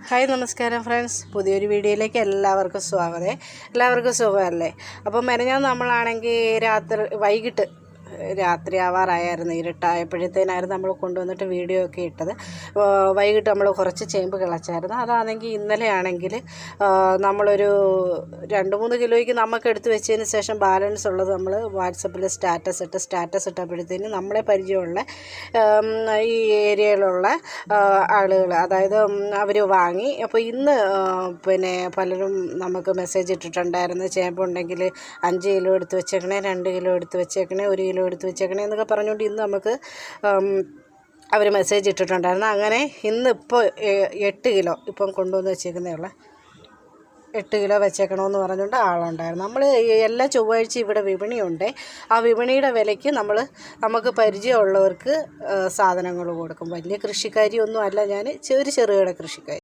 Hi നമസ്കാരം friends, പുതിയൊരു വീഡിയോയിലേക്ക് എല്ലാവർക്കും സ്വാഗതം. എല്ലാവർക്കും സുഖമല്ലേ? അപ്പം മെനഞ്ഞാന്ന് നമ്മളാണെങ്കിൽ രാത്രി ആവാറായിരുന്നു, ഇരുട്ടായപ്പോഴത്തേനായിരുന്നു നമ്മൾ കൊണ്ടുവന്നിട്ട് വീഡിയോ ഒക്കെ ഇട്ടത്. വൈകിട്ട് നമ്മൾ കുറച്ച് ചേമ്പ് കിളച്ചായിരുന്നു. അതാണെങ്കിൽ ഇന്നലെ ആണെങ്കിൽ നമ്മളൊരു 2-3 കിലോയ്ക്ക് നമുക്ക് എടുത്ത് വെച്ചതിന് ശേഷം ബാലൻസ് ഉള്ളത് നമ്മൾ വാട്സപ്പിൽ സ്റ്റാറ്റസ് ഇട്ടപ്പോഴത്തേന് നമ്മളെ പരിചയമുള്ള ഈ ഏരിയയിലുള്ള ആളുകൾ, അതായത് അവർ വാങ്ങി. അപ്പോൾ ഇന്ന് പലരും നമുക്ക് മെസ്സേജ് ഇട്ടിട്ടുണ്ടായിരുന്നു, ചേമ്പുണ്ടെങ്കിൽ 5 കിലോ എടുത്ത് വെച്ചേക്കണേ, 2 കിലോ എടുത്ത് വെച്ചേക്കണേ, 1 കിലോ എടുത്ത് വെച്ചേക്കണേ എന്നൊക്കെ പറഞ്ഞുകൊണ്ട് ഇന്ന് നമുക്ക് അവർ മെസ്സേജ് ഇട്ടിട്ടുണ്ടായിരുന്നു. അങ്ങനെ ഇന്നിപ്പോൾ 8 കിലോ ഇപ്പം കൊണ്ടുവന്ന് വെച്ചേക്കുന്നേ ഉള്ള 8 കിലോ വെച്ചേക്കണമെന്ന് പറഞ്ഞുകൊണ്ട് ആളുണ്ടായിരുന്നു. നമ്മൾ എല്ലാ ചൊവ്വാഴ്ച ഇവിടെ വിപണിയുണ്ട്. ആ വിപണിയുടെ വിലയ്ക്ക് നമുക്ക് പരിചയമുള്ളവർക്ക് സാധനങ്ങൾ കൊടുക്കും. വലിയ കൃഷിക്കാരിയൊന്നും അല്ല ഞാൻ, ഒരു ചെറുകിട കൃഷിക്കാരി.